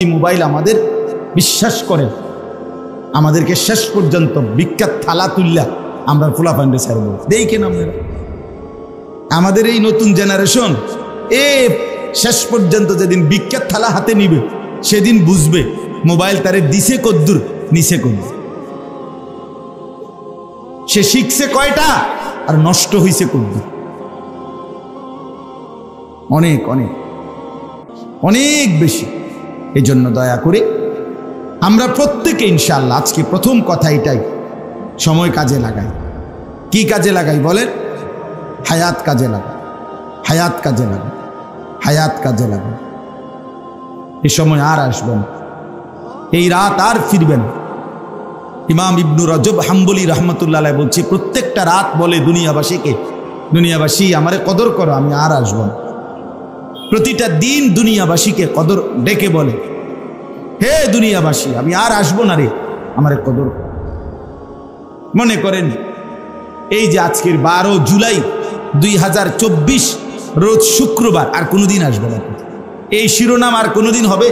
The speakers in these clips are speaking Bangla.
এই মোবাইল আমাদের বিশ্বাস করে আমাদেরকে শেষ পর্যন্ত বিখ্যাত থালা তুল্লা আমরা ফুলাফান্ডে ছাড়ব দেখেন আপনারা আমাদের এই নতুন জেনারেশন শেষ পর্যন্ত যেদিন বিখ্যাত থালা হাতে নিবে সেদিন বুঝবে মোবাইল তারে দিছে কদ্দুর নিছে কদ্দুর সে শিখছে কয়টা আর নষ্ট হইছে কদ্দুর অনেক অনেক অনেক বেশি। এই জন্য দয়া করে আমরা প্রত্যেকে ইনশাআল্লাহ আজকে প্রথম কথা এটাই সময় কাজে লাগাই। কি কাজে লাগাই বলেন? হায়াত কাজে লাগাই, হায়াত কাজে লাগাই, হায়াত কাজে লাগাই। এই সময় আর আসবে না, এই রাত আর ফিরবে না। ইমাম ইবনু রজব হাম্বলি রহমতুল্লাহ আলাইহি বলছে প্রত্যেকটা রাত বলে দুনিয়াবাসীকে, দুনিয়াবাসী আমারে কদর করো, আমি আর আসবো না। প্রতিটা দিন দুনিয়াবাসীকে কদর ডেকে বলে, হে দুনিয়াবাসী আমি আর আসবো না রে, আমারে কদর। মনে করেন এই যে আজকের 12 জুলাই 2024 রোজ শুক্রবার, আর কোনোদিন আসবে না। এই শিরোনাম আর কোনোদিন হবে?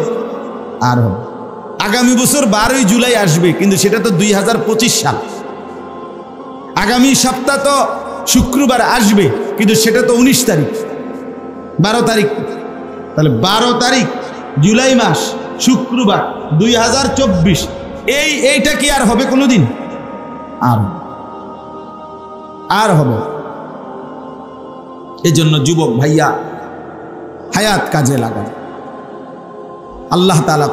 আর হবে। আগামী বছর 12ই জুলাই আসবে, কিন্তু সেটা তো 2025 সাল। আগামী সপ্তাহ তো শুক্রবার আসবে, কিন্তু সেটা তো 19 তারিখ, 12 তারিখ। তাহলে 12 তারিখ জুলাই মাস শুক্রবার 2024, এইটা কি আর হবে কোনোদিন? আর হবে। এই জন্য যুবক ভাইয়া হায়াত কাজে লাগান। আল্লাহ তাআলা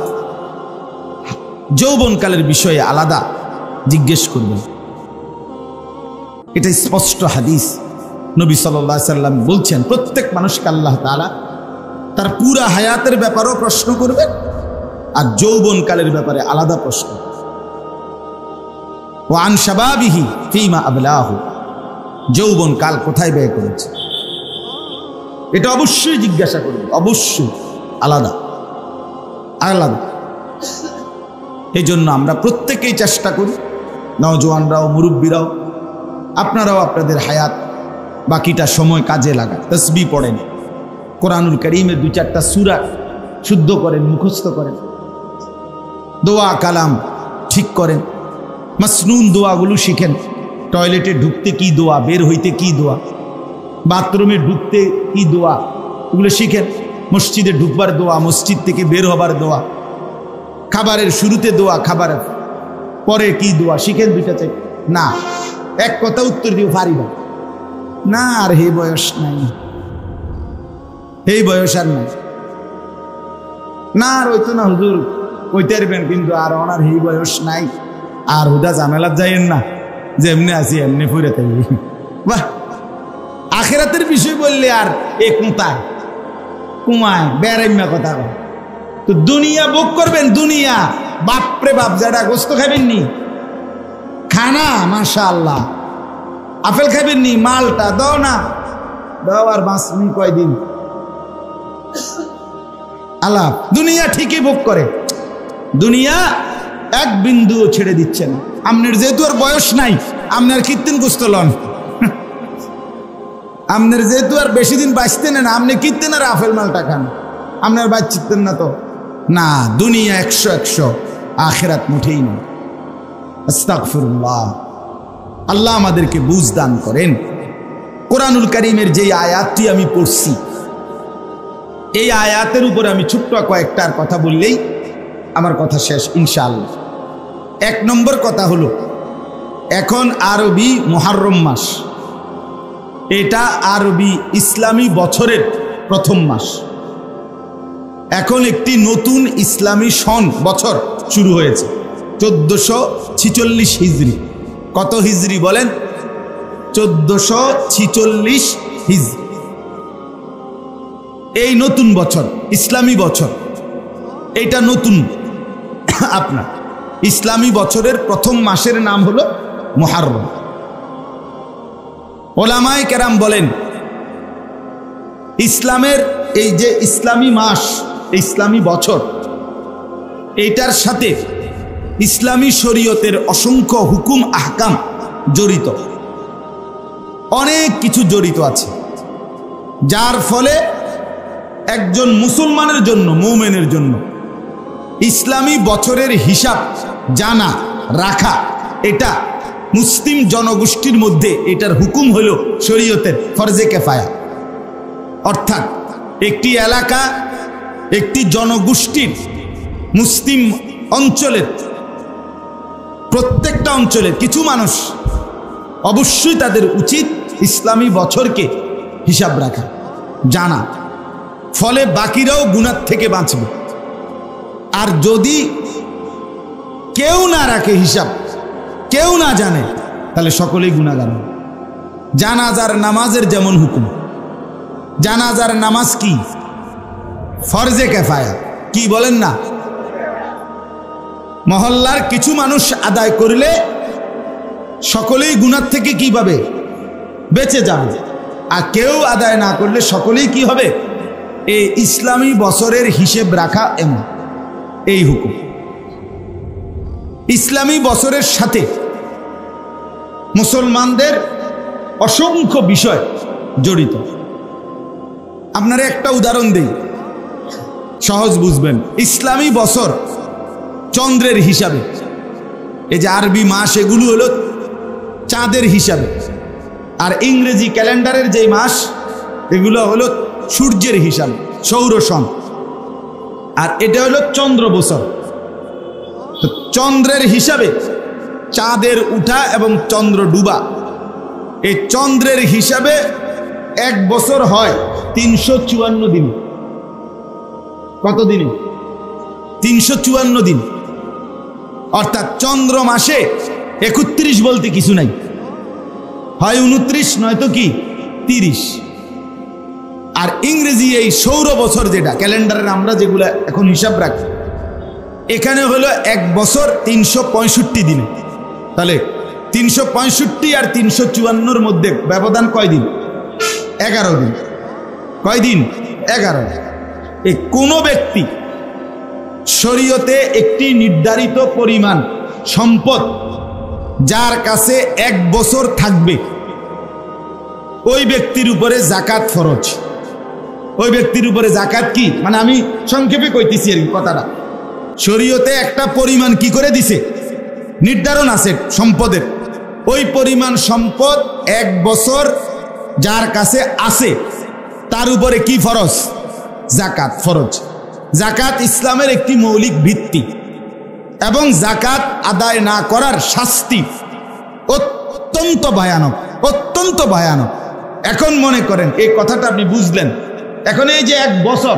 যৌবনকালের বিষয়ে আলাদা জিজ্ঞেস করবেন, এটা স্পষ্ট হাদিস। নবী সাল্লাল্লাহু আলাইহি সাল্লাম বলছেন প্রত্যেক মানুষকে আল্লাহ তাআলা তার পুরা হায়াতের ব্যাপারেও প্রশ্ন করবেন, আর যৌবনকালের ব্যাপারে আলাদা প্রশ্ন। ওয়ান শাবাবিহি ফীমা আবলাহু, যৌবনকাল কোথায় ব্যয় করেছে, এটা অবশ্যই জিজ্ঞাসা করবে, অবশ্যই আলাদা আলাদা। এই জন্য আমরা প্রত্যেকেই চেষ্টা করি, নওজোয়ানরাও মুরব্বীরাও, আপনারাও আপনাদের হায়াত বাকিটা সময় কাজে লাগান। তাসবিহ পড়েন, কোরআনুল কারীমের 2-4টা সূরা শুদ্ধ করেন, মুখস্থ করেন, দোয়া কালাম ঠিক করেন, মাসনুন দোয়াগুলো শিখেন। টয়লেটে ঢুকতে কি দোয়া, বের হইতে কি দোয়া, বাথরুমে ঢুকতে কি দোয়া, এগুলো শিখেন। মসজিদে ঢুকবার দোয়া, মসজিদ থেকে বের হবার দোয়া, খাবারের শুরুতে দোয়া, খাবারের পরে কি দোয়া শিখেন। 2টা চাই না, এক কথা উত্তর দিও পারি না, আর হে বয়স নাই, এই বয়স আর নাই, না আর হইতো না হুজুর, কইতে পারবেন কিন্তু আর ওনার এই বয়স নাই, আর হুদা ঝামেলার যাইয়েন না, যে এমনি আছি এমনি ফুরে থাকবি। বাহ, আখিরাতের বিষয় বললে আর এ কোথায় কুমায় বেড়াইমা কথা কয়। তো দুনিয়া ভোগ করবেন, দুনিয়া বাপরে বাপ, যারা গোস্ত খাবেন নি, খানা মাশাআল্লাহ, আপেল খাবেন নি, মালটা দাও না, দাও আর বাঁচবি কয়দিন। আল্লাহ দুনিয়া ঠিকই ভোগ করে, দুনিয়া এক বিন্দুও ছেড়ে দিচ্ছেন। আপনার যেহেতু আর বয়স নাই, আপনার কীর্তন গোস্ত লন, আপনার যেহেতু আর বেশি দিন বাঁচতেন না, আপনি কীর্তন আর আপেল মালটা খান, আপনার বাঁচতেন না তো না। দুনিয়া 100, আখিরাত মুঠেই না। আস্তাগফিরুল্লাহ। আল্লাহ আমাদেরকে বুঝ দান করেন। কোরআনুল কারীমের যে আয়াতটি আমি পড়ছি, এই আয়াতের উপরে আমি ছোট্ট কয়েকটার কথা বললেই আমার কথা শেষ ইনশাআল্লাহ। 1 নম্বর কথা হলো, এখন আরবি মুহররম মাস, এটা আরবি ইসলামী বছরের প্রথম মাস। এখন একটি নতুন ইসলামী সন বছর শুরু হয়েছে, 1446 হিজরি। কত হিজরি বলেন? 1446 হিজরি। এই নতুন বছর, ইসলামী বছর, এইটা নতুন। আপনার ইসলামী বছরের প্রথম মাসের নাম হলো মুহররম। ওলামায়ে কেরাম বলেন ইসলামের এই যে ইসলামী মাস, ইসলামী বছর, এইটার সাথে ইসলামী শরীয়তের অসংখ্য হুকুম আহকাম জড়িত, অনেক কিছু জড়িত আছে, যার ফলে একজন মুসলমানের জন্য, মুমিনের জন্য ইসলামী বছরের হিসাব জানা রাখা এটা মুসলিম জনগোষ্ঠীর মধ্যে এটার হুকুম হলো শরীয়তের ফরজে কিফায়া। অর্থাৎ একটি এলাকা, একটি জনগোষ্ঠীর, মুসলিম অঞ্চলের প্রত্যেকটা অঞ্চলের কিছু মানুষ অবশ্যই তাদের উচিত ইসলামী বছরকে হিসাব রাখা, জানা, ফলে বাকিরাও গুনাহ থেকে বাঁচবে। আর যদি কেউ না রাখে হিসাব, কেউ না জানে, তাহলে সকলেই গুনাহগার। জানাজার নামাজের যেমন হুকুম, জানাজার নামাজ কি ফরজে কিফায়া, কি বলেন না? মহল্লার কিছু মানুষ আদায় করলে সকলেই গুনাহ থেকে কি পাবে? বেঁচে যাবে। আর কেউ আদায় না করলে সকলেই কি হবে? এই ইসলামী বছরের হিসেব রাখা এমন এই হুকুম। ইসলামী বছরের সাথে মুসলমানদের অসংখ্য বিষয় জড়িত। আপনারা একটা উদাহরণ দেই, সহজ বুঝবেন। ইসলামী বছর চন্দ্রের হিসাবে, এই যে আরবি মাস এগুলো হলো চাঁদের হিসাবে, আর ইংরেজি ক্যালেন্ডারের যে মাস এগুলো হলো সূর্যের হিসাবে, সৌর সন। আর এটা হলো চন্দ্র বছর। তো চন্দ্রের হিসাবে চাঁদের উঠা এবং চন্দ্র ডুবা, এই চন্দ্রের হিসাবে এক বছর হয় 354 দিন। কত দিনে? 354 দিন। অর্থাৎ চন্দ্র মাসে 31 বলতে কিছু নাই, হয় 29 নয়তো কি 30। আর ইংরেজি এই সৌর বছর যেটা ক্যালেন্ডারের আমরা যেগুলো এখন হিসাব রাখি, এখানে হলো এক বছর 365 দিনে। তাহলে 365 আর 354 মধ্যে ব্যবধান কয় দিন? 11 দিন। কয় দিন? 11। এই কোনো ব্যক্তি শরীয়তে একটি নির্ধারিত পরিমাণ সম্পদ যার কাছে এক বছর থাকবে, ওই ব্যক্তির উপরে যাকাত ফরজ। ওই ব্যক্তির উপরে যাকাত কি, মানে আমি সংক্ষেপে কইতেছি আর কথাটা। শরীয়তে একটা পরিমাণ কি করে দিছে, নির্ধারণ আছে সম্পদের। ওই পরিমাণ সম্পদ এক বছর যার কাছে আছে তার উপরে কি ফরজ? যাকাত ফরজ। যাকাত ইসলামের একটি মৌলিক ভিত্তি এবং যাকাত আদায় না করার শাস্তি অত্যন্ত ভয়ানক, অত্যন্ত ভয়ানক। এখন মনে করেন এই কথাটা আপনি বুঝলেন। এখন এই যে এক বছর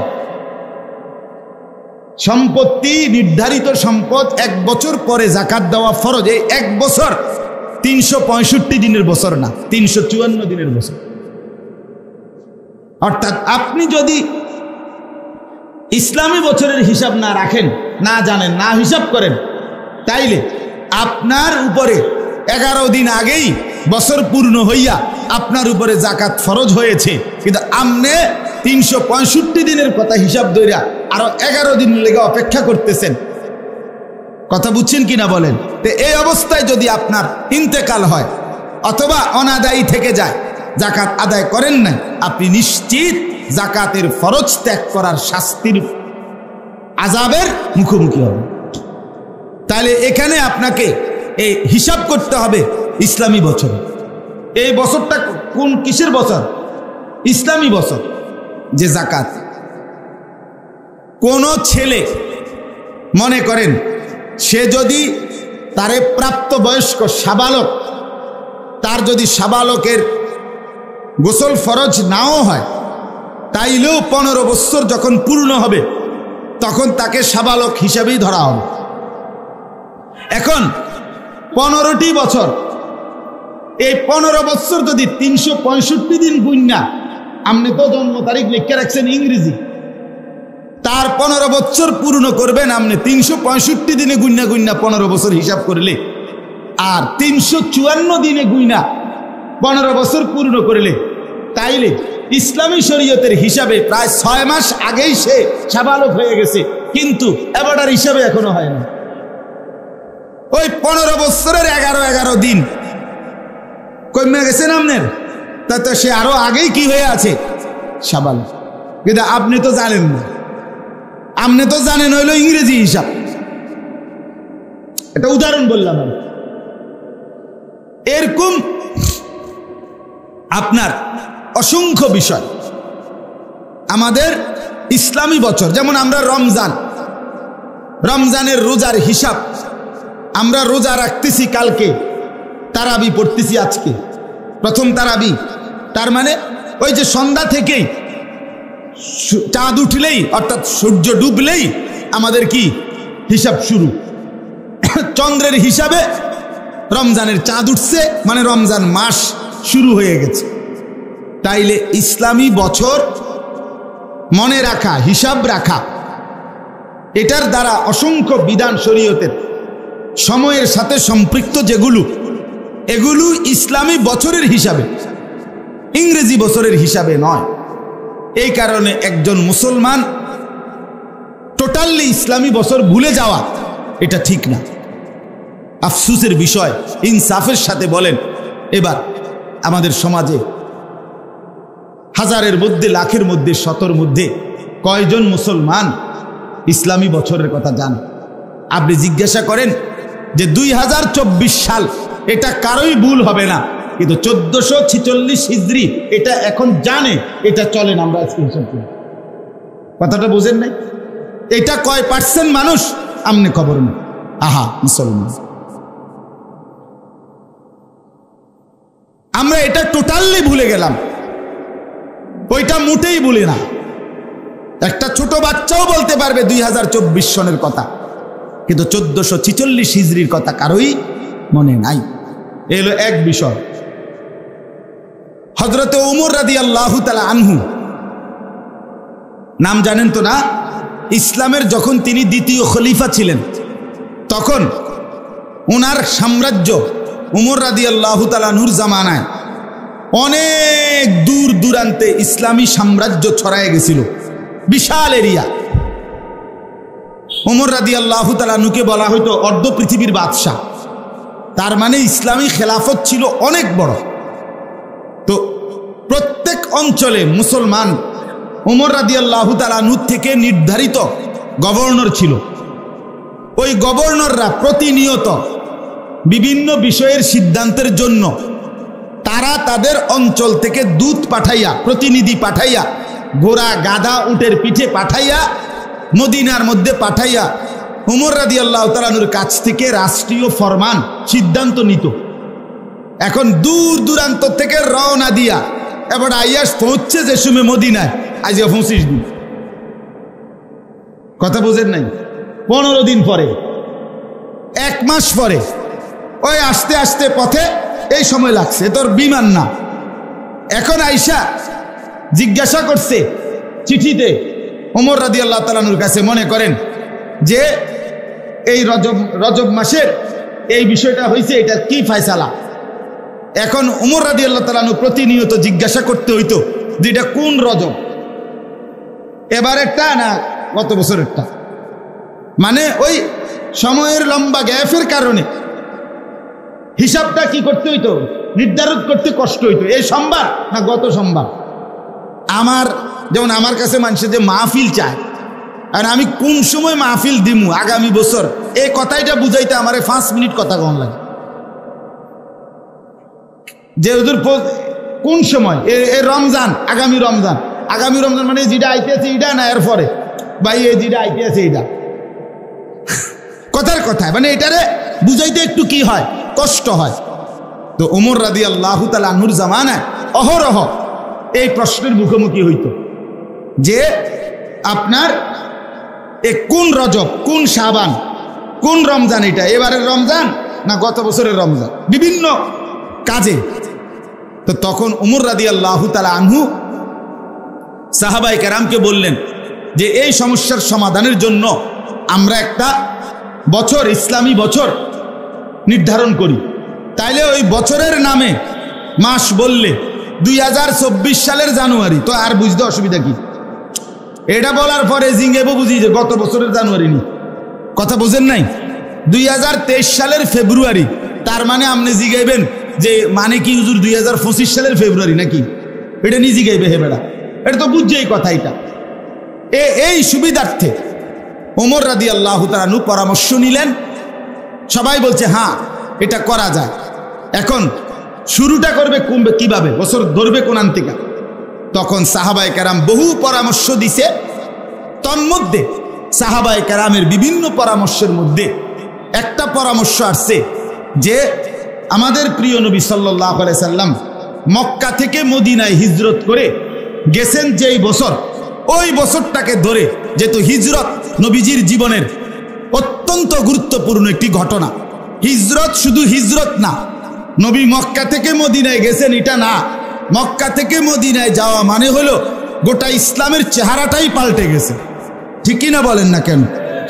সম্পত্তি, নির্ধারিত সম্পদ এক বছর পরে যাকাত দেওয়া ফরজ, এই এক বছর 365 দিনের বছর না, 354 দিনের বছর। অর্থাৎ আপনি যদি ইসলামী বছরের হিসাব না রাখেন, না জানেন, না হিসাব করেন, তাইলে আপনার উপরে 11 দিন আগেই বছর পূর্ণ হইয়া আপনার উপরে যাকাত ফরজ হয়েছে, কিন্তু আপনি 365 দিনের কথা হিসাব ধইরা আরো 11 দিন লেগে অপেক্ষা করতেছেন। কথা বুঝছেন কিনা বলেন? তো এই অবস্থায় যদি আপনার ইন্তেকাল হয় অথবা অনাদায়ী থেকে যায়, যাকাত আদায় করেন না, আপনি নিশ্চিত যাকাতের ফরজ ত্যাগ করার শাস্তির আযাবের মুখোমুখি হবেন। তাহলে এখানে আপনাকে এই হিসাব করতে হবে ইসলামী বছর। এই বছরটা কোন কিসের বছর? ইসলামী বছর। যে যাকাত, কোন ছেলে মনে করেন সে যদি তারে প্রাপ্তবয়স্ক সাবালক, তার যদি সাবালকের গোসল ফরজ নাও হয়, তাইলেও 15 বছর যখন পূর্ণ হবে তখন তাকে সাবালক হিসাবেই ধরা হবে। এখন 15টি বছর, এই 15 বছর যদি 365 দিন গুণনা, আপনি তো জন্ম তারিখ লিখে রাখছেন ইংরেজি, তার 15 বছর পূর্ণ করবেন আপনি 365 দিনে গুণনা গুণনা 15 বছর হিসাব করলে, আর 354 দিনে গুণনা 15 বছর পূর্ণ করলে, তাইলে ইসলামী শরীয়তের হিসাবে প্রায় 6 মাস আগেই সে সাবালক হয়ে গেছে, কিন্তু এবারের হিসাবে এখনো হয় না। ওই 15 বছরের 11 দিন কমে গেছেন আপনার, তা তো সে আরো আগেই কি হয়ে আছে? সাবালক। কিন্তু আপনি তো জানেন না, আপনি তো জানেন হইল ইংরেজি হিসাব। এটা উদাহরণ বললাম আমি। এরকম আপনার অসংখ্য বিষয় আমাদের ইসলামী বছর, যেমন আমরা রমজানের রোজার হিসাব, আমরা রোজা রাখতেছি কালকে, তারাবি পড়তেছি আজকে, প্রথম তারাবি। তার মানে ওই যে সন্ধ্যা থেকেই চাঁদ উঠলেই অর্থাৎ সূর্য ডুবলেই আমাদের কি হিসাব শুরু। চন্দ্রের হিসাবে রমজানের চাঁদ উঠছে মানে রমজান মাস শুরু হয়ে গেছে। তাইলে ইসলামী বছর মনে রাখা, হিসাব রাখা, এটার দ্বারা অসংখ্য বিধান শরীয়তের সময়ের সাথে সম্পৃক্ত যেগুলো, এগুলো ইসলামী বছরের হিসাবে, ইংরেজি বছরের হিসাবে নয়। এই কারণে একজন মুসলমান টোটালি ইসলামী বছর ভুলে যাওয়া এটা ঠিক না। আফসোসের বিষয়, ইনসাফের সাথে বলেন, এবার আমাদের সমাজে হাজারের মধ্যে, লাখের মধ্যে, শতর মধ্যে কয়জন মুসলমান ইসলামী বছরের কথা জানে? আপনি জিজ্ঞাসা করেন যে 2024 সাল, এটা কারোই ভুল হবে না, কিন্তু 1446 হিজরি এটা এখন জানে, এটা চলেন আমরা স্ক্রিনশট করি। কথাটা বুঝেন নাই? এটা কয় পার্সেন্ট মানুষ আমনে খবর নেই। আহা মুসলমান, আমরা এটা টোটালি ভুলে গেলাম, ওইটা মোটেই ভুলে না। একটা ছোট বাচ্চাও বলতে পারবে 2024 সনের কথা, কিন্তু 1446 হিজরির কথা কারোই মনে নাই। এলো এক বিষয়। হযরতে ওমর রাদিয়াল্লাহু তাআলা আনহু, নাম জানেন তো না? ইসলামের যখন তিনি দ্বিতীয় খলিফা ছিলেন, তখন ওনার সাম্রাজ্য ওমর রাদিয়াল্লাহু তাআলা আনহুর জামানায় অনেক দূর দূরান্তে ইসলামী সাম্রাজ্য ছড়ায় গেছিল, বিশাল এরিয়া। ওমর রাদিয়াল্লাহু তাআলা আনহুকে বলা হয়তো অর্ধ পৃথিবীর বাদশাহ। তার মানে ইসলামী খেলাফত ছিল অনেক বড়। তো প্রত্যেক অঞ্চলে মুসলমান ওমর রাদিয়াল্লাহু তাআলা আনহু থেকে নির্ধারিত গভর্নর ছিল। ওই গভর্নররা প্রতিনিয়ত বিভিন্ন বিষয়ের সিদ্ধান্তের জন্য তারা তাদের অঞ্চল থেকে দূত পাঠাইয়া, প্রতিনিধি পাঠাইয়া, ঘোড়া গাধা উটের পিঠে পাঠাইয়া, মদিনার মধ্যে পাঠাইয়া ওমর রাদিয়াল্লাহু তাআলা আনহুর কাছ থেকে রাষ্ট্রীয় ফরমান, সিদ্ধান্ত নিত। এখন দূর দূরান্ত থেকে রওনা দিয়া এবার আইয়াস পৌঁছছে যে সময় মদিনায়, আজ 25 দিন। কথা বুঝেন নাই? 15 দিন পরে, 1 মাস পরে, ওই আস্তে আস্তে পথে এই সময় লাগছে, তোর বিমান না। এখন আইসা জিজ্ঞাসা করছে চিঠিতে ওমর রাদিয়াল্লাহু তাআলা আনহুর কাছে, মনে করেন যে এই রজব মাসের এই বিষয়টা হয়েছে, এটা কি ফয়সালা? এখন ওমর রাদিয়াল্লাহু তাআলা আনহু প্রতিনিয়ত জিজ্ঞাসা করতে হইতো যে এটা কোন রজব, এবারেরটা না গত বছরেরটা। মানে ওই সময়ের লম্বা গ্যাপের কারণে হিসাবটা কি করতে হইতো, নির্ধারণ করতে কষ্ট হইতো, এই সোমবার না গত সোমবার। যেমন আমার কাছে মানুষের যে মাহফিল চায়, আর আমি কোন সময় মাহফিল দিমু আগামী বছর, এই কথাইটা বুঝাইতে আমার 5 মিনিট কথা কম লাগে। যে হুজুর কোন সময়, এ রমজান, আগামী রমজান মানে যেটা আইতেছে এটা না এর পরে, ভাই এই যেটা আইতেছে এটা, কথার কথায় মানে এটারে বুঝাইতে একটু কি হয়, কষ্ট হয়। তো ওমর রাদিয়াল্লাহু তাআলা আনহুর জামানায় অহরহ এই প্রশ্নের মুখোমুখি হইত যে আপনার কোন রজব, কোন শাবান, কোন রমজান, এটা এবারের রমজান না গত বছরের রমজান, বিভিন্ন কাজে। তো তখন ওমর রাদিয়াল্লাহু তাআলা আনহু সাহাবায়ে কেরামকে বললেন যে এই সমস্যার সমাধানের জন্য আমরা একটা বছর, ইসলামী বছর নির্ধারণ করি। তাইলে ওই বছরের নামে মাস বললে 2024 সালের জানুয়ারি, তো আর বুঝতে অসুবিধা কি? এটা বলার পরে জিঙ্গেবো বুঝি যে গত বছরের জানুয়ারি নি, কথা বোঝেন নাই? 2023 সালের ফেব্রুয়ারি, তার মানে আপনি জিগাইবেন যে মানে কি হুজুর 2025 সালের ফেব্রুয়ারি নাকি? এটা নিজে গাইবে হে বেড়া, এটা তো বুঝছে এই কথা। এটা এই সুবিধার্থে ওমর রাদিয়াল্লাহু তাআলা আনহু পরামর্শ নিলেন। সবাই বলছে হ্যাঁ এটা করা যায়। এখন শুরুটা করবে কিভাবে, বছর ধরবে কোন থেকে? তখন সাহাবায়ে কেরাম বহু পরামর্শ দিছে। তন্মধ্যে সাহাবায়ে কেরামের বিভিন্ন পরামর্শের মধ্যে একটা পরামর্শ আসছে যে আমাদের প্রিয় নবী সাল্লাল্লাহু আলাইহি সাল্লাম মক্কা থেকে মদিনায় হিজরত করে গেছেন যেই বছর, ওই বছরটাকে ধরে, যেহেতু হিজরত নবীজির জীবনের অত্যন্ত গুরুত্বপূর্ণ একটি ঘটনা। হিজরত শুধু হিজরত না, নবী মক্কা থেকে মদিনায় গেছেন এটা না, মক্কা থেকে মদিনায় যাওয়া মানে হলো গোটা ইসলামের চেহারাটাই পাল্টে গেছে। ঠিক কিনা বলেন না কেন?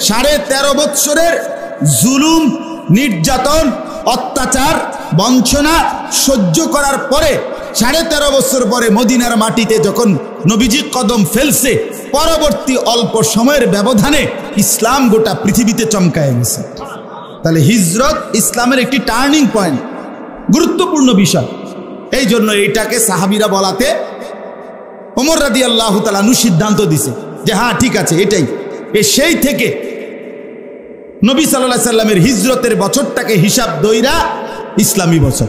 13.5 বৎসরের জুলুম, নির্যাতন, অত্যাচার, বঞ্চনা সহ্য করার পরে 13.5 বছর পরে মদিনার মাটিতে যখন নবীজি কদম ফেলছে, পরবর্তী অল্প সময়ের ব্যবধানে ইসলাম গোটা পৃথিবীতে চমকায় গেছে। তাহলে হিজরত ইসলামের একটি টার্নিং পয়েন্ট, গুরুত্বপূর্ণ বিষয়। এই জন্য এইটাকে সাহাবীরা বলাতে ওমর রাদিয়াল্লাহু তাআলা আনহু সিদ্ধান্ত দিছে যে হ্যাঁ ঠিক আছে এটাই। সেই থেকে নবী সাল্লাল্লাহু আলাইহি সাল্লামের হিজরতের বছরটাকে হিসাব দইরা ইসলামী বছর।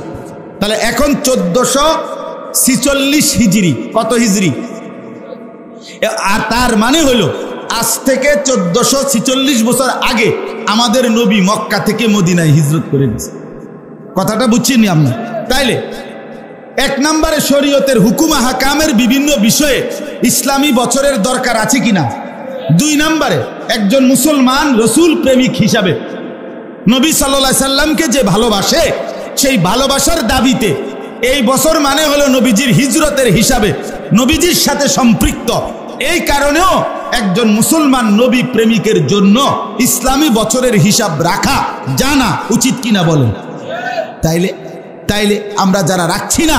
তাহলে এখন 1446 হিজরি। কত হিজরি? আর তার মানে হলো আজ থেকে 1446 বছর আগে আমাদের নবী মক্কা থেকে মদিনায় হিজরত করে গেছে। কথাটা বুঝছেননি আপনি? তাইলে এক নম্বরে শরীয়তের হুকুম হাকামের বিভিন্ন বিষয়ে ইসলামী বছরের দরকার আছে কিনা। 2 নম্বরে একজন মুসলমান রসুল প্রেমিক হিসাবে নবী সাল্লাল্লাহু আলাইহি সাল্লামকে যে ভালোবাসে, সেই ভালোবাসার দাবিতে এই বছর মানে হলো নবীজির হিজরতের হিসাবে, নবীজির সাথে সম্পৃক্ত। এই কারণেও একজন মুসলমান নবী প্রেমিকের জন্য ইসলামী বছরের হিসাব রাখা জানা উচিত কিনা বলেন? তাইলে আমরা যারা রাখছি না,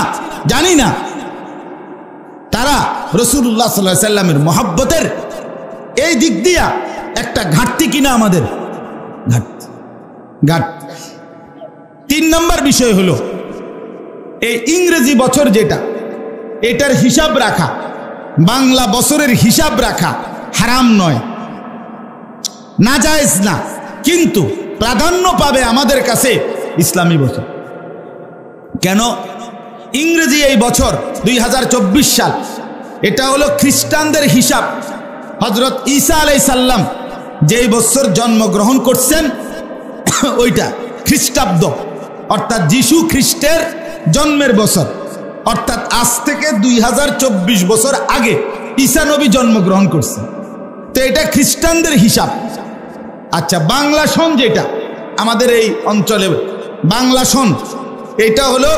জানি না, তারা রাসূলুল্লাহ সাল্লাল্লাহু আলাইহি সাল্লামের মহব্বতের এই দিক দিয়া একটা ঘাটতি কিনা আমাদের? ঘাটতি। 3 নম্বর বিষয় হলো এই ইংরেজি বছর যেটা, এটার হিসাব রাখা, বাংলা বছরের হিসাব রাখা হারাম নয়, নাজায়েজ না, কিন্তু প্রাধান্য পাবে আমাদের কাছে ইসলামী বছর। কেন? ইংরেজি এই বছর 2024 সাল, এটা হলো খ্রিস্টানদের হিসাব। হযরত ঈসা আলাইহিস সালাম যেই বছর জন্মগ্রহণ করছেন ওইটা খ্রিস্টাব্দ, অর্থাৎ যিশু খ্রিস্টের জন্মের বছর, অর্থাৎ আজ থেকে 2024 বছর আগে ঈসা নবী জন্মগ্রহণ করছেন। তো এটা খ্রিস্টানদের হিসাব। আচ্ছা, বাংলা সন যেটা আমাদের এই অঞ্চলে বাংলা সন, এটা হলো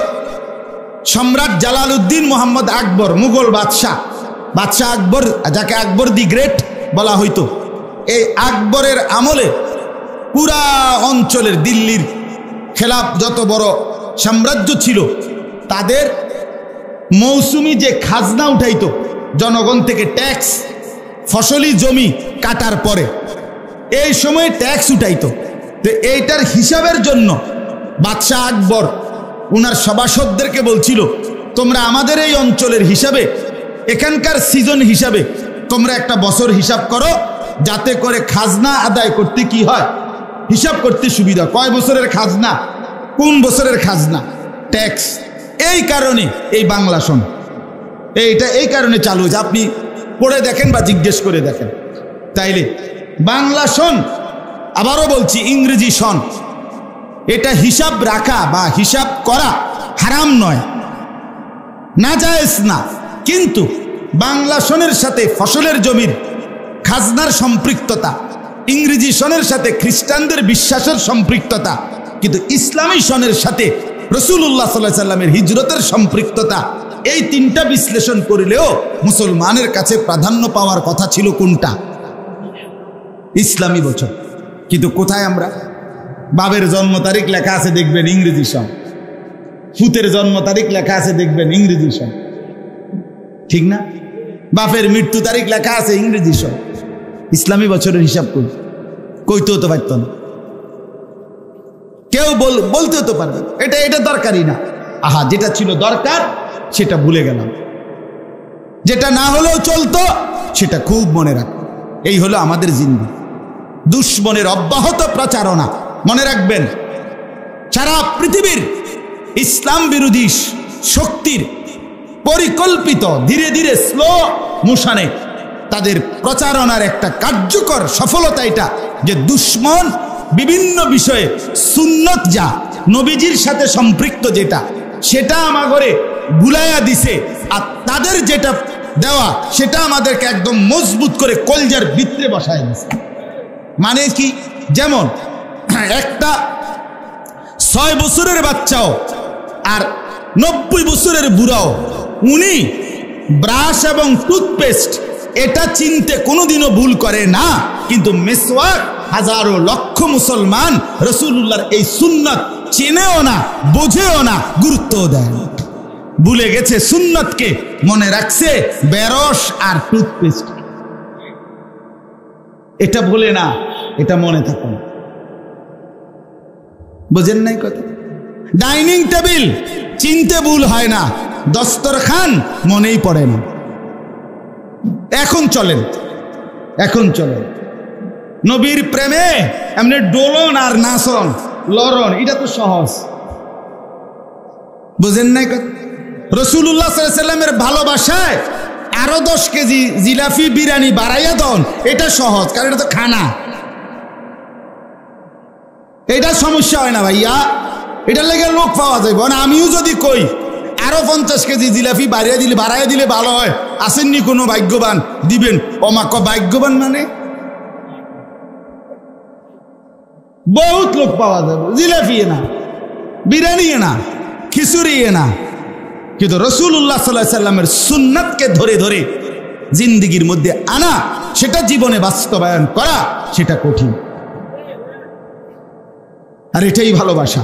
সম্রাট জালালউদ্দিন মোহাম্মদ আকবর, মুঘল বাদশাহ আকবর, যাকে আকবর দি গ্রেট বলা হইতো, এই আকবরের আমলে পুরা অঞ্চলের দিল্লির খেলাফ যত বড় সাম্রাজ্য ছিল, তাদের মৌসুমি যে খাজনা উঠাইতো জনগণ থেকে, ট্যাক্স, ফসলি জমি কাটার পরে এই সময় ট্যাক্স উঠাইতো। তো এইটার হিসাবের জন্য বাদশাহ আকবর উনার সভাসদদেরকে বলছিল, তোমরা আমাদের এই অঞ্চলের হিসাবে, এখানকার সিজন হিসাবে তোমরা একটা বছর হিসাব করো, যাতে করে খাজনা আদায় করতে কি হয়, হিসাব করতে সুবিধা। কয় বছরের খাজনা, কোন বছরের খাজনা, ট্যাক্স। এই কারণে এই বাংলা সন, এইটা এই কারণে চালু হয়েছে। আপনি পড়ে দেখেন বা জিজ্ঞেস করে দেখেন। তাইলে বাংলা সন, আবারও বলছি ইংরেজি সন, এটা হিসাব রাখা বা হিসাব করা হারাম নয়, নাজায়েজ না, কিন্তু বাংলা সনের সাথে ফসলের জমির খাজনার সম্পৃক্ততা, ইংরেজি সনের সাথে খ্রিস্টানদের বিশ্বাসের সম্পৃক্ততা, কিন্তু ইসলামী সনের সাথে রাসূলুল্লাহ সাল্লাল্লাহু আলাইহি সাল্লামের হিজরতের সম্পৃক্ততা, এই 3টা বিশ্লেষণ করলেও মুসলমানের কাছে প্রাধান্য পাওয়ার কথা ছিল কোনটা? ইসলামী বছর। কিন্তু কোথায় আমরা? বাবের জন্ম তারিখ লেখা আছে দেখবেন ইংরেজি সন, ফুতের জন্ম তারিখ লেখা আছে দেখবেন ইংরেজি সন, ঠিক না? বাপের মৃত্যু তারিখ লেখা আছে ইংরেজি সন। ইসলামী বছরের হিসাব কইতে হতে পারত না, কেউ বলতে হতে পারবে এটা দরকারই না। আহা, যেটা ছিল দরকার সেটা ভুলে গেলাম, যেটা না হলেও চলতো সেটা খুব মনে রাখ। এই হলো আমাদের জিন্দেগি। দুশ্মনের অব্যাহত প্রচারণা। মনে রাখবেন, সারা পৃথিবীর ইসলাম বিরোধী শক্তির পরিকল্পিত ধীরে ধীরে স্লো মোশনে তাদের প্রচারণার একটা কার্যকর সফলতা এটা যে দুশ্মন বিভিন্ন বিষয়ে সুন্নত যা নবীজির সাথে সম্পৃক্ত যেটা সেটা আমাগরে ভুলাইয়া দিছে, আর তাদের যেটা দেওয়া সেটা আমাদেরকে একদম মজবুত করে কলজার ভিতরে বসায় দিছে। মানে কি, যেমন একটা 6 বছরের বাচ্চাও আর 90 বছরের বুড়াও উনি ব্রাশ এবং টুথপেস্ট এটা চিনতে কোনোদিনও ভুল করে না, কিন্তু মিসওয়াক হাজারো লক্ষ মুসলমান রাসূলুল্লাহর এই সুন্নাত চেনেও না, বোঝেও না, গুরুত্বও দেয় না, ভুলে গেছে সুন্নাতকে, মনে রাখছে বেরস আর টুথপেস্ট। এটা ভুলে না, এটা মনে থাকুন। বোঝেন নাই কথা? ডাইনিং টেবিল চিনতে ভুল হয় না, দস্তরখান মনেই পড়ে না। এখন চলেন নবীর প্রেমে এমনি ডোলন আর নাচন লরণ, এটা তো সহজ। বুঝেন নাই কথা? রাসূলুল্লাহ সাল্লাল্লাহু আলাইহি সাল্লামের ভালোবাসায় আরো 10 কেজি জিলাপি বিরিয়ানি বাড়াইয়া দেন, এটা সহজ, কারণ এটা তো খানা, এটা সমস্যা হয় না ভাইয়া, এটার লেগে লোক পাওয়া যাবে না। আমিও যদি কই আরো 50 কেজি জিলাপি বাড়াইয়া দিলে ভালো হয়, আসেননি কোনো ভাগ্যবান দিবেন? ওমাক ভাগ্যবান মানে বহুত লোক পাওয়া যাবে, জিলাপি না, বিরিয়ানি না, খিচুড়ি না, কিন্তু রাসূলুল্লাহ সাল্লাল্লাহু আলাইহি সাল্লামের সুন্নাতকে ধরে ধরে জিন্দেগির মধ্যে আনা, সেটা জীবনে বাস্তবায়ন করা, সেটা কঠিন। আর এটাই ভালোবাসা,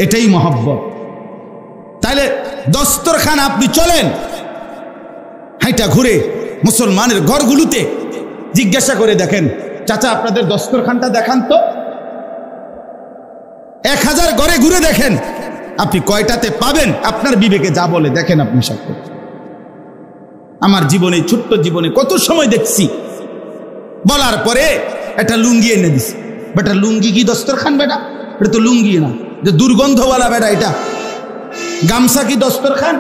এটাই মহব্বত। তাইলে দস্তরখান আপনি চলেন হাইটা ঘুরে মুসলমানের ঘরগুলোতে জিজ্ঞাসা করে দেখেন, চাচা আপনাদের দস্তরখানটা দেখান তো। 1000 ঘরে ঘুরে দেখেন, আপনি কয়টাতে পাবেন আপনার বিবেকে যা বলে দেখেন। আপনি সব আমার জীবনে, ছোট্ট জীবনে কত সময় দেখছি বলার পরে একটা লুঙ্গি এনে দিছি, বেটা লুঙ্গি কি দস্তরখান? বেটা এটা তো লুঙ্গি না, যে দুর্গন্ধওয়ালা বেটা এটা। গামছা কি দস্তরখান?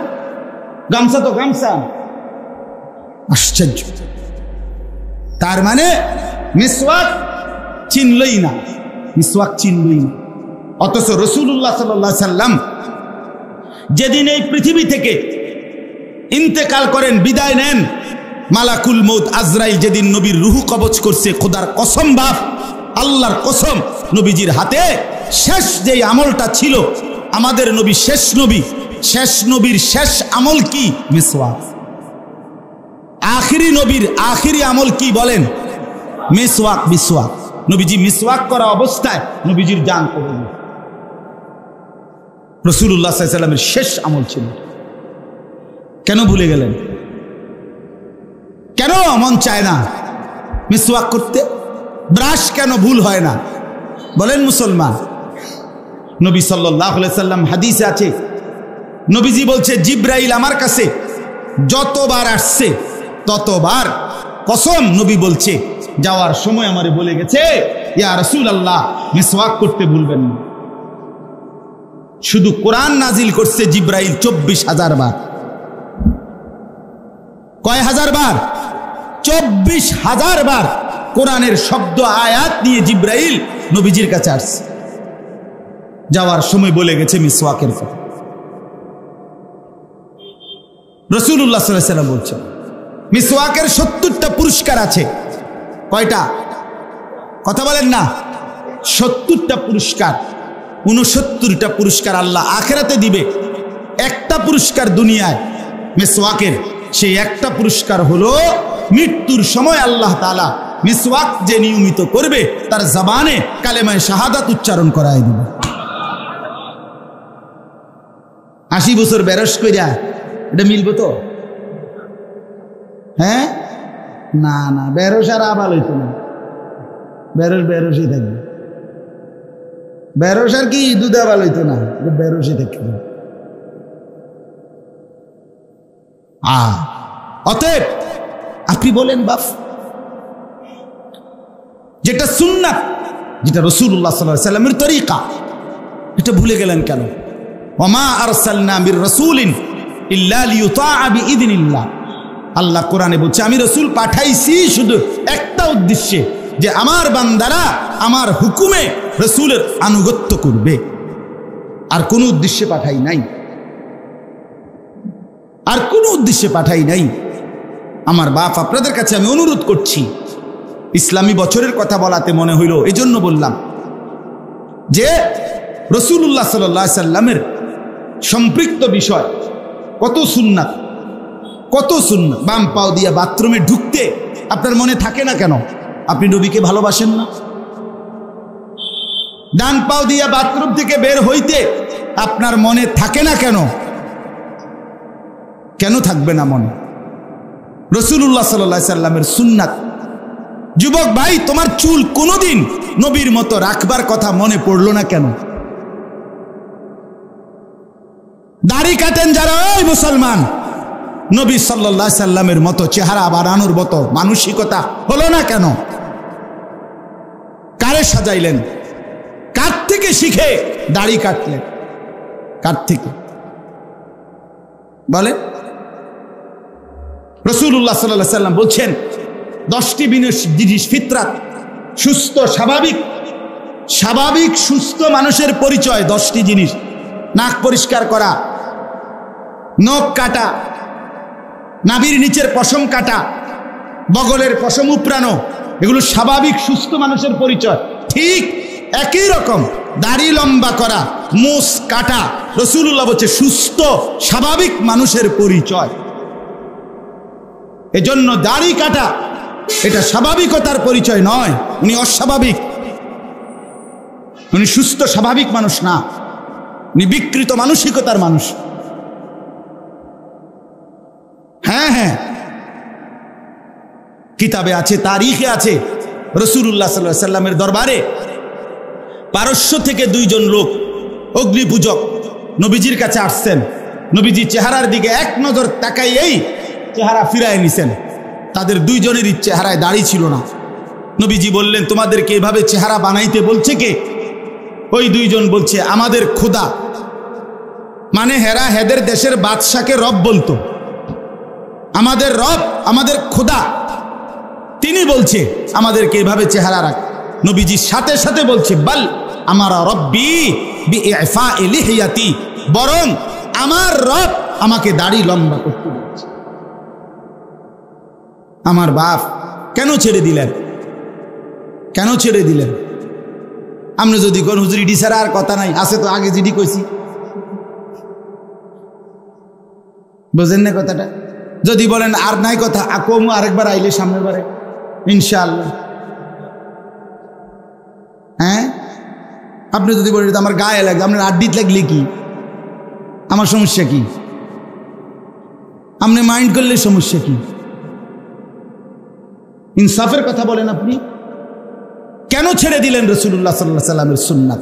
গামছা তো গামছা। আশ্চর্য! তার মানে মিসওয়াক চিনলই না, অথচ রাসূলুল্লাহ সাল্লাল্লাহু আলাইহি সাল্লাম যেদিন এই পৃথিবী থেকে ইন্তেকাল করেন, বিদায় নেন, মালাকুল মউত আজরাইল যেদিন নবীর রূহ কবজ করছে, খোদার কসম বাপ, আল্লাহর কসম, নবীজির হাতে শেষ যেই আমলটা ছিল, আমাদের নবী শেষ নবীর শেষ আমল কি? মিসওয়াক। আখিরি নবীর আখিরি আমল কি বলেন? মিসওয়াক। নবীজি মিসওয়াক করা অবস্থায় নবীজির জান চলে গেল। রাসূলুল্লাহ সাল্লাল্লাহু আলাইহি সাল্লামের শেষ আমল ছিল। কেন ভুলে গেলেন? কেন মন চায় না মিসওয়াক করতে? ব্রাশ কেন ভুল হয় না বলেন মুসলমান? নবী সাল্লাল্লাহু আলাইহি সাল্লাম হাদিসে আছে, নবীজি বলছে, জিব্রাইল আমার কাছে যতবার আসছে ততবার কসম, নবী বলছে যাওয়ার সময় আমারে বলে গেছে, ইয়া রাসূলুল্লাহ মিসওয়াক করতে ভুলবেন না। শুধু কোরআন নাজিল করছে জিব্রাইল 24,000 বার। কয় হাজার বার? 24,000 বার কোরআনের শব্দ আয়াত নিয়ে জিব্রাইল নবীজির কাছে আসছে, যাওয়ার সময় বলে গেছে মিসওয়াকের কথা। রাসূলুল্লাহ সাল্লাল্লাহু আলাইহি সাল্লাম বলছেন মিসওয়াকের 70টা পুরস্কার আছে। কয়টা? কথা বলেন না। 70টা পুরস্কার, 69টা পুরস্কার আল্লাহ আখিরাতে দিবে। একটা পুরস্কার দুনিয়ায় মিসওয়াকের, সেই একটা পুরস্কার হলো মৃত্যুর সময় আল্লাহ তাআলা মিসওয়াক যে নিয়মিত করবে তার জবানে কালেমায়ে শাহাদাত উচ্চারণ করায় দিবে। 80 বছর বেরস কইরা এটা মিলবে তো? হ্যাঁ, না না, বেরস আর আবাল হইতো না, বেরসই থাকবে। বেরস আর কি দুধ আবাল হইতো না, বেরসই থাকবে। অতএব আপনি বলেন বাপ, যেটা সুন্নাত, যেটা রাসূলুল্লাহ সাল্লাল্লাহু আলাইহি ওয়াসাল্লামের তরিকা, এটা ভুলে গেলেন কেন? ওমা আরসালনা মির রাসূলিন ইল্লা লিইউতাআ বিইذনিল্লাহ। আল্লাহ কোরআনে বলছে আমি রাসূল পাঠাইছি শুধু একটা উদ্দেশ্যে, যে আমার বান্দারা আমার হুকুমে রাসূলের আনুগত্য করবে, আর কোন উদ্দেশ্যে পাঠাই নাই, আর কোন উদ্দেশ্যে পাঠাই নাই। আমার বাপ আপনাদের কাছে আমি অনুরোধ করছি, ইসলামী বছরের কথা বলাতে মনে হইল, এজন্য বললাম যে রাসূলুল্লাহ সাল্লাল্লাহু আলাইহি সাল্লামের সম্পৃক্ত বিষয় কত সুন্নাত, কত সুন্নাত। বাম পাও দিয়া বাথরুমে ঢুকতে আপনার মনে থাকে না কেন? আপনি নবীকে ভালোবাসেন না? ডান পাও দিয়া বাথরুম থেকে বের হইতে আপনার মনে থাকে না কেন? কেন থাকবে না মনে? রাসূলুল্লাহ সাল্লাল্লাহু আলাইহি সাল্লামের সুন্নাত। যুবক ভাই, তোমার চুল কোনোদিন নবীর মতো রাখবার কথা মনে পড়লো না কেন? দাড়ি কাটেন যারা, ওই মুসলমান, নবী সাল্লাল্লাহু আলাইহি সাল্লামের মতো চেহারা বানানোর মতো মানসিকতা হলো না কেন? কারে সাজাইলেন? কার থেকে শিখে দাড়ি কাটলেন? কার থেকে বলে? রাসূলুল্লাহ সাল্লাল্লাহু আলাইহি সাল্লাম বলছেন 10টি জিনিস ফিতরাত, সুস্থ স্বাভাবিক সুস্থ মানুষের পরিচয় 10টি জিনিস। নাক পরিষ্কার করা, নখ কাটা, নাভির নিচের পশম কাটা, বগলের পশম উপড়ানো, এগুলো স্বাভাবিক সুস্থ মানুষের পরিচয়। ঠিক একই রকম দাড়ি লম্বা করা, মুছ কাটা, রাসূলুল্লাহ বলছে সুস্থ স্বাভাবিক মানুষের পরিচয়। এজন্য দাড়ি কাটা এটা স্বাভাবিকতার পরিচয় নয়, উনি অস্বাভাবিক, উনি সুস্থ স্বাভাবিক মানুষ না, উনি বিকৃত মানসিকতার মানুষ। হ্যাঁ হ্যাঁ, কিতাবে আছে, তারিখে আছে, রাসূলুল্লাহ সাল্লাল্লাহু আলাইহি সাল্লামের দরবারে পারস্য থেকে 2 জন লোক অগ্নিপূজক নবীজির কাছে আসছেন। নবীজি চেহারার দিকে এক নজর তাকাইয়েই চেহারা ফিরায় নিছেন। তাদের 2 জনেরই চেহারায় দাড়ি ছিল না। নবীজি বললেন, তোমাদেরকে এভাবে চেহারা বানাইতে বলছে কে? ওই 2 জন বলছে, আমাদের খোদা। মানে হেরা হেদের দেশের বাদশাকে রব বলতো। আমাদের রব, আমাদের খোদা, তিনি বলছে আমাদেরকে এভাবে চেহারা রাখ। নবীজি সাথে সাথে বলছে, বাল আমারা রব্বি বিইফা'i লিহিয়াতি, বরং আমার রব আমাকে দাড়ি লম্বা করতে বলছে। আমার বাপ কেন ছেড়ে দিলেন? কেন ছেড়ে দিলেন? আপনি যদি কোন হুজুর ইডি ছাড়া আর কথা নাই, আছে তো আগে জিডি কইছি, বুঝেন না কথাটা? যদি বলেন আর নাই কথা, কম আরেকবার আইলে সামনের বারে ইনশাআল্লাহ। হ্যাঁ, আপনি যদি বলেন আমার গায়ে লাগে, আপনার আড্ডিত লাগলে কি, আমার সমস্যা কি? আপনি মাইন্ড করলে সমস্যা কি? ইনসাফের কথা বলেন আপনি। কেন ছেড়ে দিলেন রাসূলুল্লাহ সাল্লাল্লাহু আলাইহি সাল্লামের সুন্নাত?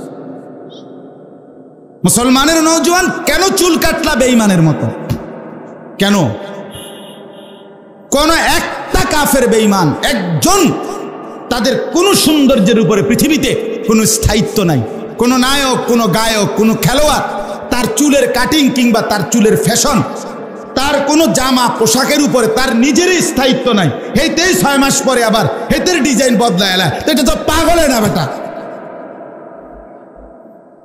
মুসলমানের নওজোয়ান কেন চুল কাটলা বেঈমানের মতো? কেন? কোন একটা কাফের বেঈমান একজন, তাদের কোন সৌন্দর্যের উপরে পৃথিবীতে কোনো স্থায়িত্ব নাই। কোন নায়ক, কোন গায়ক, কোন খেলোয়াড়, তার চুলের কাটিং কিংবা তার চুলের ফ্যাশন, তার কোনো জামা পোশাকের উপরে তার নিজেরই স্থায়িত্ব নাই। হেতেই 6 মাস পরে আবার হেতের ডিজাইন বদলায় এলা, এটা তো পাগলে না বেটা।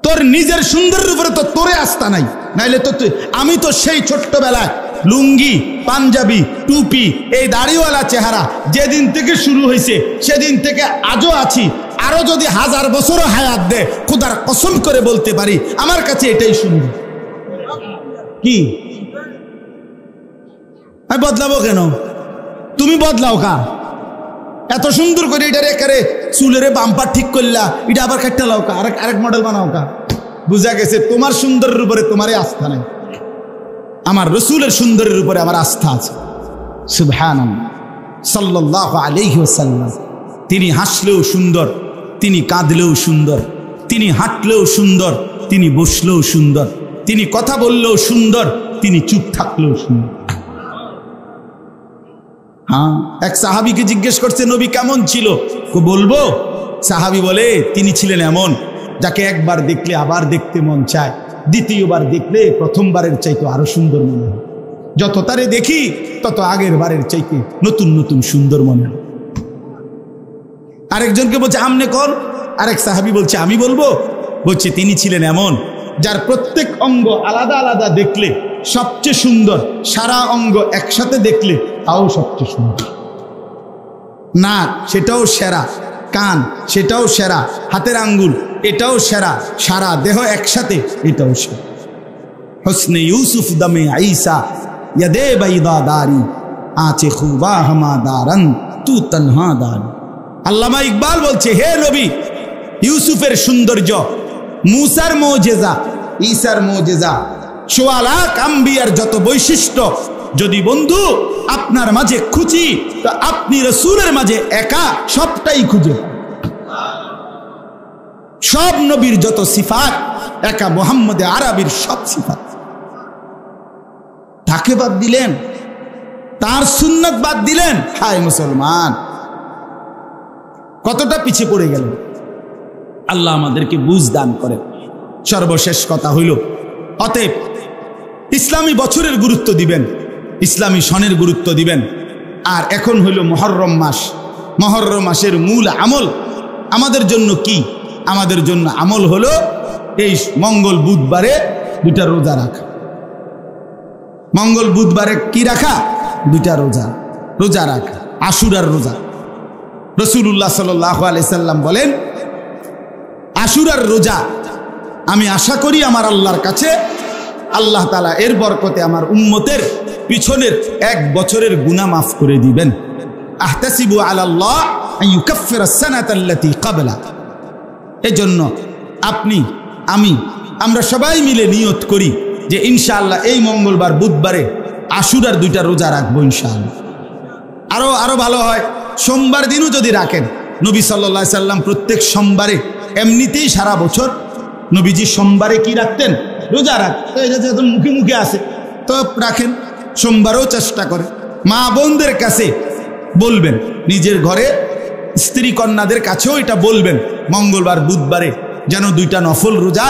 তোর নিজের সুন্দরের উপরে তো তোরে আস্থা নাই, নাইলে তো আমি তো সেই ছোট্টবেলায় লুঙ্গি, পাঞ্জাবি, টুপি, এই দাড়িওয়ালা চেহারা যেদিন থেকে শুরু হয়েছে সেদিন থেকে আজও আছি। আরো যদি 1000 বছরও হায়াত দে, খোদার কসম করে বলতে পারি আমার কাছে এটাই সুন্দর। কি আমি বদলাবো কেন? তুমি বদলাও কা? এত সুন্দর করে এটার একারে চুলের বাম্পার ঠিক করলা, এটা আবার কাটতে লাও কা? আরেক মডেল বানাও কা? বুঝা গেছে তোমার সুন্দরের উপরে তোমারই আস্থা নাই, আমার রাসূলের সুন্দরের উপরে আমার আস্থা আছে। সুবহানাল্লাহ সাল্লাল্লাহু আলাইহি ওয়াসাল্লাম, তিনি হাসলেও সুন্দর, তিনি কাঁদলেও সুন্দর, তিনি হাঁটলেও সুন্দর, তিনি বসলেও সুন্দর, তিনি কথা বললেও সুন্দর, তিনি চুপ থাকলেও সুন্দর। হ্যাঁ, এক সাহাবীকে জিজ্ঞেস করছে নবী কেমন ছিল? বলবো? সাহাবী বলে তিনি ছিলেন এমন যাকে একবার দেখলে আবার দেখতে মন চায়, দ্বিতীয়বার দেখলে প্রথমবারের চাইতে আরো সুন্দর মনে হয়, যত তারে দেখি তত আগের বারের চাইতে নতুন নতুন সুন্দর মনে হয়। আরেকজনকে বলছে আমনে কোন, আরেক সাহাবী বলছে আমি বলবো, বলছে তিনি ছিলেন এমন যার প্রত্যেক অঙ্গ আলাদা আলাদা দেখলে সবচেয়ে সুন্দর, সারা অঙ্গ একসাথে দেখলে তাও সবচেয়ে সুন্দর। নাক সেটাও সেরা, কান সেটাও সেরা, হাতের আঙ্গুল এটাও সেরা, সারা দেহ একসাথে এটাও সেরা। হুসনে ইউসুফ দমে আইসা ইয়াদে বাইদাদারি আচে খুবা হামাদারন তু তনহা দার। আল্লামা ইকবাল বলছে হে নবী, ইউসুফের সৌন্দর্য, মুসার মুজিজা, ঈসার মুজিজা, সোয়া লাখ আম্বিয়ার যত বৈশিষ্ট্য যদি বন্ধু আপনার মাঝে খুঁজি তো আপনি রাসূলের মাঝে একা সবটাই খুঁজে। সব নবীর যত সিফাত একা মুহাম্মদে আরবির সব সিফাত। তাকে বাদ দিলেন, তার সুন্নাত বাদ দিলেন। হায় মুসলমান, কতটা পিছিয়ে পড়ে গেল। আল্লাহ আমাদেরকে বুঝ দান করে। সর্বশেষ কথা হইল, অতএব ইসলামী বছরের গুরুত্ব দিবেন, ইসলামী সনের গুরুত্ব দিবেন। আর এখন হইল মুহররম মাস। মুহররম মাসের মূল আমল আমাদের জন্য কি? আমাদের জন্য আমল হলো এই মঙ্গল বুধবারে দুইটা রোজা রাখা। মঙ্গল বুধবারে কি রাখা? দুইটা রোজা রাখা, আশুরার রোজা। রাসূলুল্লাহ সাল্লাল্লাহু আলাইহি সাল্লাম বলেন, আশুরার রোজা আমি আশা করি আমার আল্লাহর কাছে আল্লাহ তাআলা এর বরকতে আমার উম্মতের পিছনের 1 বছরের গুনাহ মাফ করে দিবেন। আহতাসিবু আলাল্লাহ আন ইউকাফফিরা আস-সানাতা আল্লাতী ক্বাবলা। এজন্য আপনি আমি আমরা সবাই মিলে নিয়ত করি যে ইনশাআল্লাহ এই মঙ্গলবার বুধবারে আশুরার দুইটা রোজা রাখবো ইনশাআল্লাহ। আরো ভালো হয় সোমবার দিনও যদি রাখেন। নবী সাল্লাল্লাহু আলাইহি সাল্লাম প্রত্যেক সোমবারে, এমনিতেই সারা বছর নবীজি সোমবারে কি রাখতেন? রোজা রাখতেন। এটা যেহেতু মুখে মুখে আসে তো রাখেন, সোমবারও চেষ্টা করে। মা বোনদের কাছে বলবেন, নিজের ঘরে স্ত্রী কন্যাদের কাছেও এটা বলবেন, মঙ্গলবার বুধবারে যেন দুইটা নফল রোজা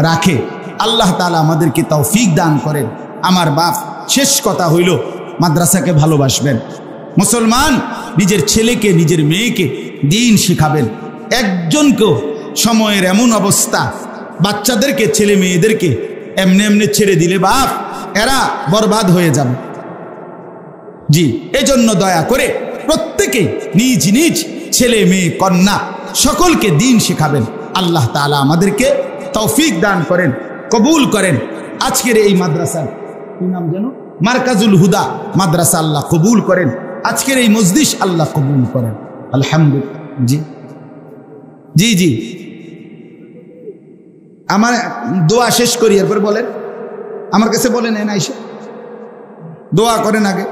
রাখে। আল্লাহ তাআলা আমাদেরকে তৌফিক দান করেন। আমার বাপ, শেষ কথা হইল মাদ্রাসাকে ভালোবাসবেন। মুসলমান নিজের ছেলেকে নিজের মেয়েকে দিন শিখাবেন। একজনকেও সময়ের এমন অবস্থা, বাচ্চাদেরকে ছেলে মেয়েদেরকে এমনি ছেড়ে দিলে বাপ এরা বরবাদ হয়ে যাবে। জি, এজন্য দয়া করে প্রত্যেকে নিজ নিজ ছেলে মেয়ে কন্যা সকলকে দিন শেখাবেন। আল্লাহ তাআলা আমাদেরকে তৌফিক দান করেন, কবুল করেন। আজকের এই মাদ্রাসার কি নাম যেন? মারকাজুল হুদা মাদ্রাসা আল্লাহ কবুল করেন। আজকের এই মজলিস আল্লাহ কবুল করেন। আলহামদুলিল্লাহ। জি জি জি, আমার দোয়া শেষ করি, এরপর বলেন। আমার কাছে বলেন, আইসা দোয়া করেন আগে।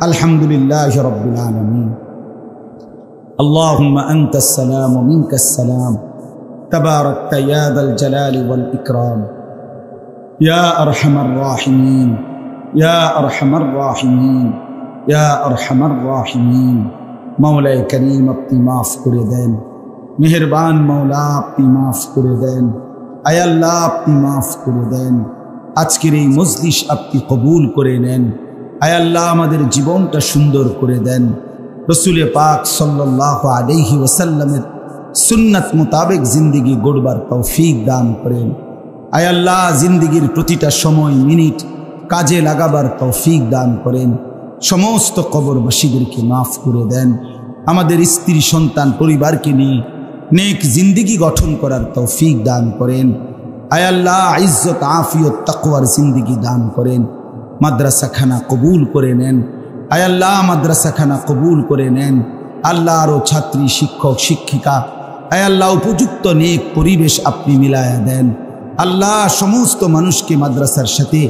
আলহামদুলিল্লাহ রাব্বিল আলামিন। আল্লাহুম্মা আনতাস সালাম ওয়া মিনকাস সালাম, তাবারাকতা ইয়া যাল জালালি ওয়াল ইকরাম, ইয়া আরহামার রাহিমিন, ইয়া আরহামার রাহিমিন, ইয়া আরহামার রাহিমিন। মাওলায়ে করিম, আপনি মাফ করে দেন। মেহেরবান মৌলা, আপনি মাফ করে দেন। আয় আল্লাহ, আপনি মাফ করে দেন। আজকের এই মজলিস আপনি কবুল করে নেন। আয় আল্লাহ, আমাদের জীবনটা সুন্দর করে দেন। রসুল পাক সাল্লাল্লাহু আলাইহি ওয়াসাল্লামের সুন্নাত মোতাবেক জিন্দিগি গড়বার তৌফিক দান করেন। আয় আল্লাহ, জিন্দিগির প্রতিটা সময় মিনিট কাজে লাগাবার তৌফিক দান করেন। সমস্ত কবরবাসীদেরকে মাফ করে দেন। আমাদের স্ত্রী সন্তান পরিবারকে নিয়ে নেক জিন্দিগি গঠন করার তৌফিক দান করেন। আয় আল্লাহ, ইজ্জত আফিয়ত তাকওয়ার জিন্দিগি দান করেন। মাদ্রাসাখানা কবুল করে নেন। আয় আল্লাহ, মাদ্রাসাখানা কবুল করে নেন। আল্লাহ, আরও ছাত্রী শিক্ষক শিক্ষিকা, আয় আল্লাহ, উপযুক্ত নেক পরিবেশ আপনি মিলায়া দেন। আল্লাহ, সমস্ত মানুষকে মাদ্রাসার সাথে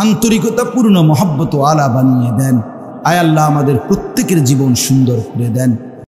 আন্তরিকতাপূর্ণ মহব্বত আলা বানিয়ে দেন। আয় আল্লাহ, আমাদের প্রত্যেকের জীবন সুন্দর করে দেন।